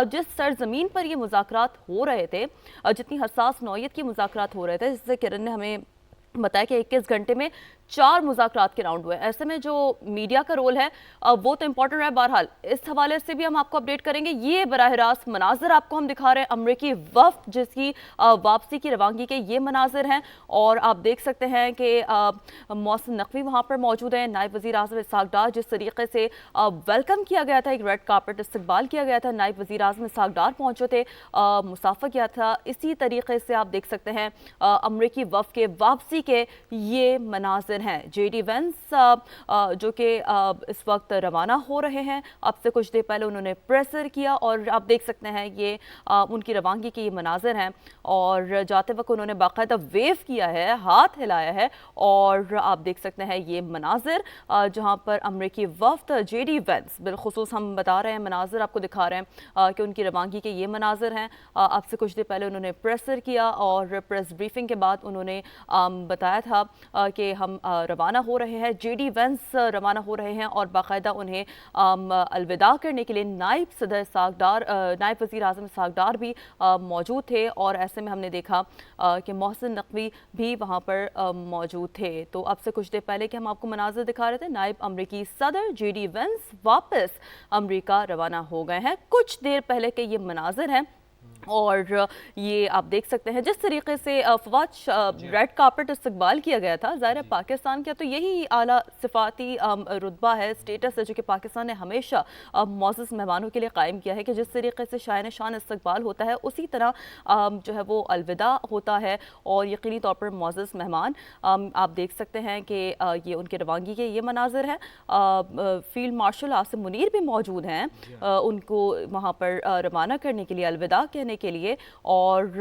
जिस सरजमीन पर ये मुज़ाकरात हो रहे थे, जितनी हसास नौयत की मुज़ाकरात हो रहे थे, जिससे किरण ने हमें बताया कि 21 घंटे में 4 मुज़ाकरात के राउंड हुए। ऐसे में जो मीडिया का रोल है वो तो इम्पोर्टेंट है। बहरहाल इस हवाले से भी हम आपको अपडेट करेंगे। ये बराह रास्त मनाजिर आपको हम दिखा रहे हैं अमरीकी वफ़द जिसकी वापसी की रवानगी के ये मनाजिर हैं, और आप देख सकते हैं कि मोहसिन नकवी वहाँ पर मौजूद हैं। नायब वज़ीर आज़म इसहाक़ डार, जिस तरीके से वेलकम किया गया था, एक रेड कार्पेट इस्तकबाल किया गया था, नायब वज़ीर आज़म इसहाक़ डार पहुँचे थे, मुसाफ़ा किया था। इसी तरीके से आप देख सकते हैं अमरीकी वफ़द के वापसी के ये मनाजिर हैं। जेडी वेंस जो कि इस वक्त रवाना हो रहे हैं, अब से कुछ देर पहले उन्होंने प्रेसर किया, और आप देख सकते हैं ये उनकी रवानगी के ये मनाजिर हैं। और जाते वक्त उन्होंने बाकायदा वेव किया है, हाथ हिलाया है, और आप देख सकते हैं ये मनाजिर जहाँ पर अमरीकी वफ़द जेडी वेंस, बिलखुसूस हम बता रहे हैं मनाजिर आपको दिखा रहे हैं कि उनकी रवानगी के ये मनाजिर हैं। अब से कुछ देर पहले उन्होंने प्रेसर किया, और प्रेस ब्रीफिंग के बाद उन्होंने बताया था कि हम रवाना हो रहे हैं। जेडी वेंस रवाना हो रहे हैं, और बाकायदा उन्हें अलविदा करने के लिए नायब सदर इसहाक़ डार, नायब वज़ीर आज़म इसहाक़ डार भी मौजूद थे। और ऐसे में हमने देखा कि मोहसिन नकवी भी वहाँ पर मौजूद थे। तो अब से कुछ देर पहले कि हम आपको मनाज़िर दिखा रहे थे, नायब अमरीकी सदर जेडी वेंस वापस अमरीका रवाना हो गए हैं। कुछ देर पहले के ये मनाज़िर हैं, और ये आप देख सकते हैं जिस तरीके से फवाद रेड कार्पेट इस्तकबाल किया गया था। ज़ाहिर है पाकिस्तान का तो यही आला सिफाती रुतबा है, स्टेटस है, जो कि पाकिस्तान ने हमेशा मोअज़्ज़ज़ मेहमानों के लिए कायम किया है कि जिस तरीके से शान शान इस्तकबाल होता है, उसी तरह जो है वो अलविदा होता है। और यकीनी तौर पर मोअज़्ज़ज़ मेहमान आप देख सकते हैं कि ये उनके रवानगी के ये मनाजिर हैं। फील्ड मार्शल आसिम मुनीर भी मौजूद हैं उनको वहाँ पर रवाना करने के लिए, अलविदा कहने के लिए। और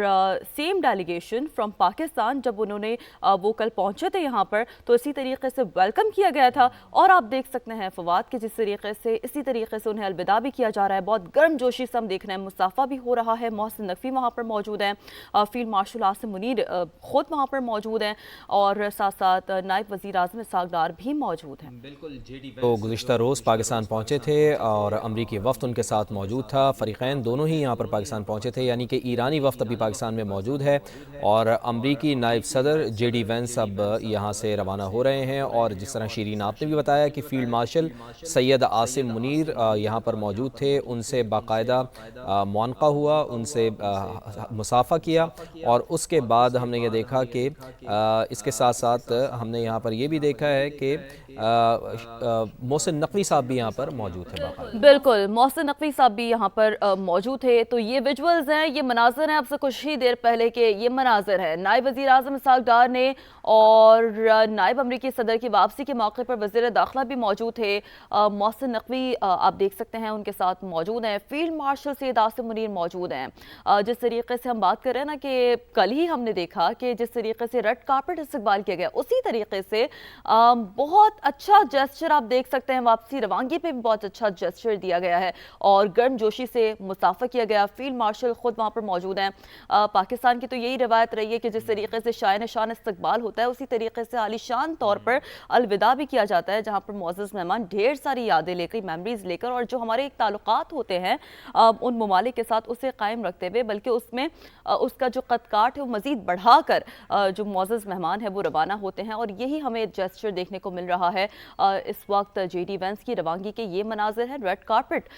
सेम डेलीगेशन फ्रॉम पाकिस्तान, जब उन्होंने वो कल पहुंचे थे यहाँ पर, तो इसी तरीके से वेलकम किया गया था। और आप देख सकते हैं फवाद के जिस तरीके से, इसी तरीके से उन्हें अलविदा भी किया जा रहा है। बहुत गर्म जोशी से हम देख रहे हैं, मुसाफा भी हो रहा है। मोहसिन नकवी वहाँ पर मौजूद हैं, फील्ड मार्शल आसिम मुनीर खुद वहाँ पर मौजूद हैं, और साथ साथ नायब वज़ीर आज़म इसहाक़ डार भी मौजूद हैं। बिल्कुल, तो गुज़िश्ता रोज़ पाकिस्तान पहुँचे थे और अमरीकी वफ़द उनके साथ मौजूद था। फ़रीक़ैन दोनों ही यहाँ पर पाकिस्तान पहुँचे थे, यानी कि ईरानी वफ़द अभी पाकिस्तान में मौजूद है, और अमरीकी नायब सदर जेडी वेंस अब यहाँ से रवाना हो रहे हैं। और जिस तरह शीरीन आपने भी बताया कि फ़ील्ड मार्शल सैयद आसिम मुनीर यहाँ पर मौजूद थे, उनसे बाकायदा मुआनक़ा हुआ, उनसे मुसाफ़ा किया। और उसके बाद हमने ये देखा कि इसके साथ साथ हमने यहाँ पर ये भी देखा है कि मोहसिन नकवी साहब भी यहाँ पर मौजूद थे। बिल्कुल, मोहसिन नकवी साहब भी यहाँ पर मौजूद थे। तो ये विजुअल्स हैं, ये मनाज़िर हैं, अब से कुछ ही देर पहले के ये मनाज़िर हैं। नायब वज़ीर आज़म इसहाक़ डार ने और नायब अमरीकी सदर की वापसी के मौके पर वज़ीर दाखिला भी मौजूद थे। मोहसिन नकवी आप देख सकते हैं उनके साथ मौजूद हैं। फील्ड मार्शल सैयद आसिम मुनीर मौजूद हैं। जिस तरीके से हम बात कर रहे हैं ना कि कल ही हमने देखा कि जिस तरीके से रेड कार्पेट इस्तकबाल किया गया, उसी तरीके से बहुत अच्छा जेस्चर आप देख सकते हैं। वापसी रवानगी पे भी बहुत अच्छा जेस्चर दिया गया है, और गर्म जोशी से मुसाफा किया गया। फील्ड मार्शल खुद वहाँ पर मौजूद हैं। पाकिस्तान की तो यही रवायत रही है कि जिस तरीके से शान शान इस्तकबाल होता है, उसी तरीके से आलीशान तौर पर अलविदा भी किया जाता है, जहाँ पर मुअज़्ज़ज़ मेहमान ढेर सारी यादें लेकर, मेमोरीज लेकर, और जो हमारे एक ताल्लुकात होते हैं उन ममालिक के साथ, उसे कायम रखते हुए, बल्कि उसमें उसका जो कदकाठ है वो मज़ीद बढ़ाकर जो मुअज़्ज़ज़ मेहमान है वो रवाना होते हैं। और यही हमें जेस्चर देखने को मिल रहा है इस वक्त। जेडी वेंस की रवानगी के ये मनाजिर है। रेड कार्पेट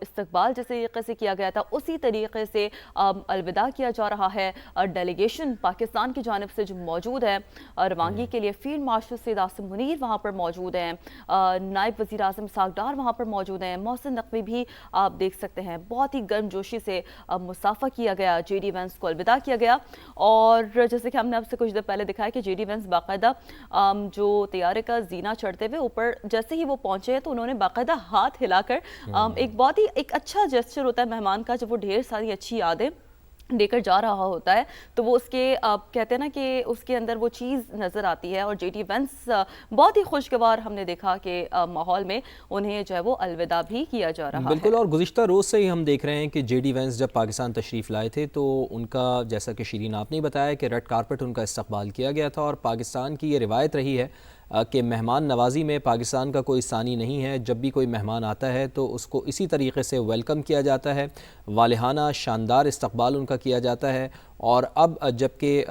इस्तकबाल जिस तरीके से किया गया था, उसी तरीके से अलविदा किया जा रहा है। डेलीगेशन पाकिस्तान की जानिब से जो मौजूद है रवानगी के लिए, फील्ड मार्शल सैयद आसिम मुनीर वहाँ पर मौजूद हैं, नायब वज़ीर आज़म इसहाक़ डार वहाँ पर मौजूद हैं, मोहसिन नकवी भी आप देख सकते हैं। बहुत ही गर्मजोशी से मुसाफ़ा किया गया, जेडी वेंस को अलविदा किया गया। और जैसे कि हमने आपसे कुछ देर पहले दिखाया कि जेडी वेंस बाकायदा जो तैयारे का जीना चढ़ते हुए ऊपर जैसे ही वो पहुंचे हैं, तो उन्होंने बाकायदा हाथ हिलाकर एक बहुत ही एक अच्छा जेस्चर होता है मेहमान का, जब वो ढेर सारी अच्छी यादें लेकर जा रहा होता है, तो वो उसके कहते हैं ना कि उसके अंदर वो चीज़ नज़र आती है। और जेडी वेंस बहुत ही खुशगवार हमने देखा कि माहौल में उन्हें जो है वो अलविदा भी किया जा रहा है। बिल्कुल, और गुज़िश्ता रोज़ से ही हम देख रहे हैं कि जेडी वेंस जब पाकिस्तान तशरीफ़ लाए थे, तो उनका, जैसा कि शीरीन आपने बताया, कि रेड कारपेट उनका इस्तकबाल किया गया था। और पाकिस्तान की ये रिवायत रही है کہ مہمان نوازی میں پاکستان کا کوئی ثانی نہیں ہے. جب بھی کوئی مہمان آتا ہے تو اس کو اسی طریقے سے ویلکم کیا جاتا ہے, والہانہ شاندار استقبال ان کا کیا جاتا ہے. اور اب جب کہ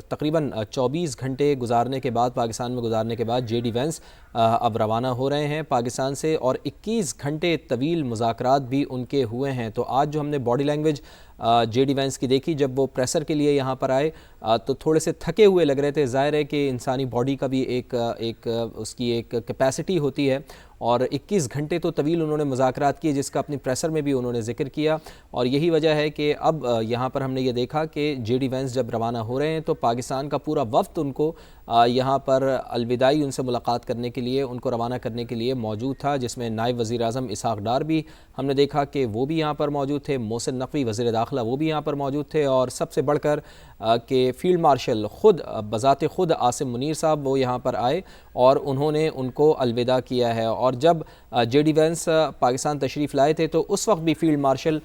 تقریباً 24 گھنٹے گزارنے کے بعد, پاکستان میں گزارنے کے بعد, جے ڈی وینس اب روانہ ہو رہے ہیں پاکستان سے, اور 21 گھنٹے طویل مذاکرات بھی ان کے ہوئے ہیں. تو آج جو ہم نے body language J D Vance کی دیکھی, جب وہ پریسر کے لیے یہاں پر آئے تو تھوڑے سے تھکے ہوئے لگ رہے تھے. ظاہر ہے کہ انسانی باڈی کا بھی ایک اس کی ایک کیپیسٹی ہوتی ہے, اور 21 گھنٹے تو طویل انہوں نے مذاکرات کیے, جس کا اپنی پریسر میں بھی انہوں نے ذکر کیا. اور یہی وجہ ہے کہ اب یہاں پر ہم نے یہ دیکھا کہ جے ڈی وینس جب روانہ ہو رہے ہیں تو پاکستان کا پورا وفد ان کو یہاں پر الوداعی ان سے ملاقات کرنے کے لیے, ان کو روانہ کرنے کے لیے موجود تھا, جس میں نائب وزیر اعظم اسحاق ڈار بھی ہم نے دیکھا کہ وہ بھی یہاں پر موجود تھے, محسن نقوی وزیر داخلہ وہ بھی یہاں پر موجود تھے, اور سب سے بڑھ کر کہ فیلڈ مارشل خود بذات خود عاصم منیر صاحب وہ یہاں پر آئے اور انہوں نے ان کو الوداع کیا ہے. اور جب جے ڈی وینس پاکستان تشریف لائے تھے تو اس وقت بھی فیلڈ مارشل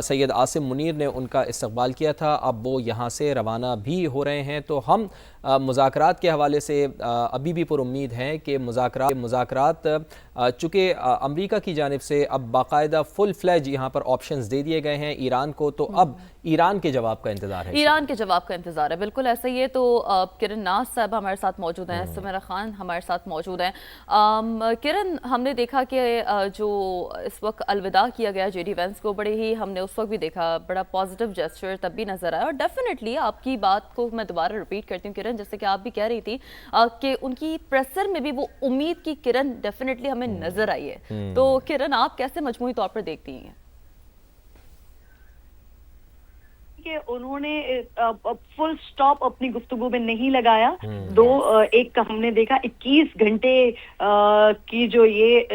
سید عاصم منیر نے ان کا استقبال کیا تھا. اب وہ یہاں سے روانہ بھی ہو رہے ہیں. تو ہم مذاکرات کے حوالے سے ابھی بھی پر امید ہیں کہ مذاکرات چونکہ امریکہ کی جانب سے اب باقاعدہ فل فلیج یہاں پر آپشنز دے دیے گئے ہیں ایران کو, تو اب ایران کے جواب کا انتظار ہے. ایران کے جواب کا انتظار ہے, بالکل ایسا ہی ہے. تو کرن ناز صاحب ہمارے ساتھ موجود ہیں, سمیرہ خان ہمارے ساتھ موجود ہیں. کرن, ہم نے دیکھا کہ جو اس وقت الوداع کیا گیا جے ڈی وینس کو, بڑے ہی ہم نے اس وقت بھی دیکھا بڑا پازیٹیو جیسچر تب بھی نظر آیا. اور ڈیفینیٹلی آپ کی بات کو میں دوبارہ ریپیٹ کرتی ہوں کرن, جیسے کہ آپ بھی کہہ رہی تھی کہ ان کی پریسر میں بھی وہ امید کی کرن ڈیفینیٹلی ہمیں نظر آئی ہے. تو کرن, آپ کیسے مجموعی طور پر دیکھتی ہیں؟ کہ انہوں نے فل سٹاپ اپنی گفتگو میں نہیں لگایا. ایک ہم نے دیکھا 21 گھنٹے کی جو یہ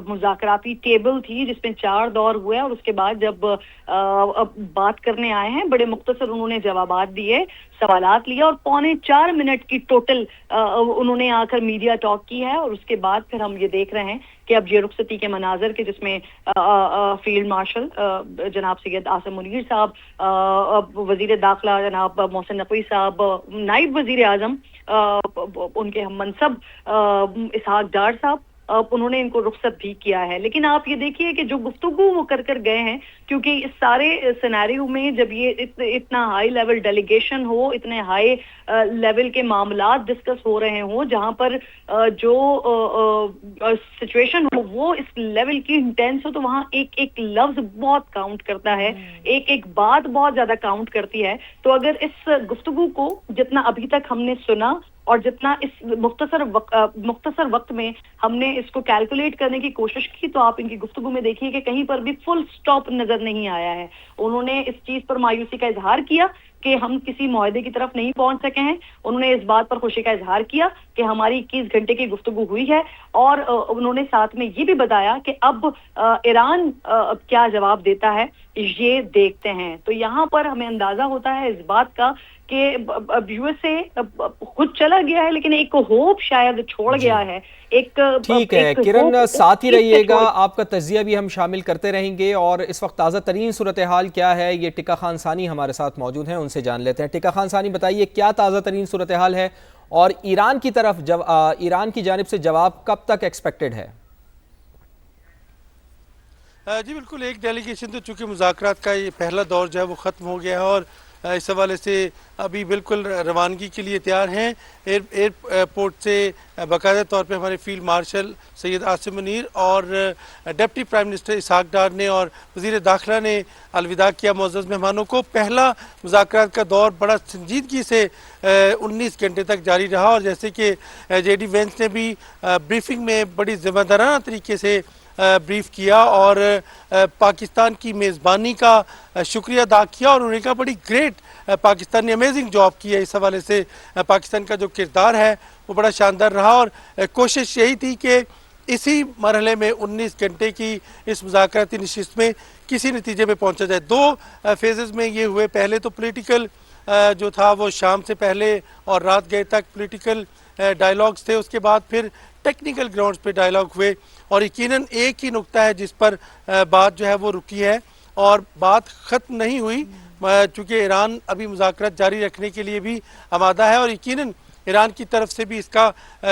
مذاکراتی ٹیبل تھی جس میں 4 دور ہوئے, اور اس کے بعد جب بات کرنے آئے ہیں بڑے مختصر انہوں نے جوابات دیے, سوالات لیا, اور 3.25 منٹ کی ٹوٹل انہوں نے آ کر میڈیا ٹاک کی ہے. اور اس کے بعد پھر ہم یہ دیکھ رہے ہیں کہ اب یہ رخصتی کے مناظر کے جس میں فیلڈ مارشل جناب سید عاصم منیر صاحب, وزیر داخلہ جناب محسن نقوی صاحب, نائب وزیر اعظم ان کے ہم منصب اسحاق ڈار صاحب, انہوں نے ان کو رخصت بھی کیا ہے. لیکن آپ یہ دیکھیے کہ جو گفتگو وہ کر گئے ہیں, کیونکہ اس سارے سینیریو میں جب یہ اتنا ہائی لیول ڈیلیگیشن ہو, اتنے ہائی لیول کے معاملات ڈسکس ہو رہے ہوں, جہاں پر جو سچویشن ہو وہ اس لیول کی انٹینس ہو, تو وہاں ایک ایک لفظ بہت کاؤنٹ کرتا ہے, ایک ایک بات بہت زیادہ کاؤنٹ کرتی ہے. تو اگر اس گفتگو کو جتنا ابھی تک ہم نے سنا اور جتنا اس مختصر وقت میں ہم نے اس کو کیلکولیٹ کرنے کی کوشش کی, تو آپ ان کی گفتگو میں دیکھیے کہ کہیں پر بھی فل سٹاپ نظر نہیں آیا ہے. انہوں نے اس چیز پر مایوسی کا اظہار کیا کہ ہم کسی معاہدے کی طرف نہیں پہنچ سکے ہیں. انہوں نے اس بات پر خوشی کا اظہار کیا کہ ہماری 21 گھنٹے کی گفتگو ہوئی ہے, اور انہوں نے ساتھ میں یہ بھی بتایا کہ اب ایران کیا جواب دیتا ہے یہ دیکھتے ہیں. تو یہاں پر ہمیں اندازہ ہوتا ہے اس بات کا کہ یو ایس اے خود چلا گیا ہے, لیکن ایک ہوپ شاید چھوڑ گیا ہے. ٹھیک ہے کرن, ساتھ ہی رہیے گا, آپ کا تجزیہ بھی ہم شامل کرتے رہیں گے. اور اس وقت تازہ ترین صورتحال کیا ہے, یہ ٹکا خان ثانی ہمارے ساتھ موجود ہیں, ان سے جان لیتے ہیں. ٹکا خان ثانی, بتائیے کیا تازہ ترین صورتحال ہے, اور ایران کی طرف ایران کی جانب سے جواب کب تک ایکسپیکٹڈ ہے؟ جی بالکل, ایک ڈیلیگیشن تو چونکہ مذاکرات کا یہ پہلا دور جو ہے وہ ختم ہو گیا ہے, اور اس حوالے سے ابھی بالکل روانگی کے لیے تیار ہیں. ایئرپورٹ سے باقاعدہ طور پہ ہمارے فیلڈ مارشل سید عاصم منیر اور deputy prime minister Ishaq Dar نے اور وزیر داخلہ نے الوداع کیا معزز مہمانوں کو. پہلا مذاکرات کا دور بڑا سنجیدگی سے 19 گھنٹے تک جاری رہا, اور جیسے کہ جے ڈی وینس نے بھی بریفنگ میں بڑی ذمہ دارانہ طریقے سے بریف کیا اور پاکستان کی میزبانی کا شکریہ ادا کیا, اور انہوں نے کہا بڑی گریٹ, پاکستان نے امیزنگ جاب کی ہے. اس حوالے سے پاکستان کا جو کردار ہے وہ بڑا شاندار رہا, اور کوشش یہی تھی کہ اسی مرحلے میں 19 گھنٹے کی اس مذاکراتی نشست میں کسی نتیجے میں پہنچا جائے. 2 فیزز میں یہ ہوئے. پہلے تو پولیٹیکل جو تھا وہ شام سے پہلے اور رات گئے تک پولیٹیکل ڈائیلاگز تھے, اس کے بعد پھر ٹیکنیکل گراؤنڈز پہ ڈائیلاگ ہوئے, اور یقیناً ایک ہی نقطہ ہے جس پر بات جو ہے وہ رکی ہے, اور بات ختم نہیں ہوئی چونکہ ایران ابھی مذاکرات جاری رکھنے کے لیے بھی آمادہ ہے, اور یقیناً ایران کی طرف سے بھی اس کا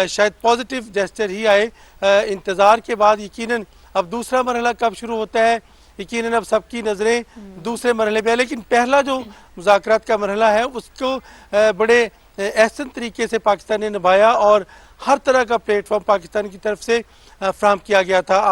شاید پازیٹیو جیسچر ہی آئے. انتظار کے بعد یقیناً اب دوسرا مرحلہ کب شروع ہوتا ہے، یقیناً اب سب کی نظریں دوسرے مرحلے پہ ہے. لیکن پہلا جو مذاکرات کا مرحلہ ہے اس کو بڑے احسن طریقے سے پاکستان نے نبھایا اور ہر طرح کا پلیٹ فارم پاکستان کی طرف سے فراہم کیا گیا تھا.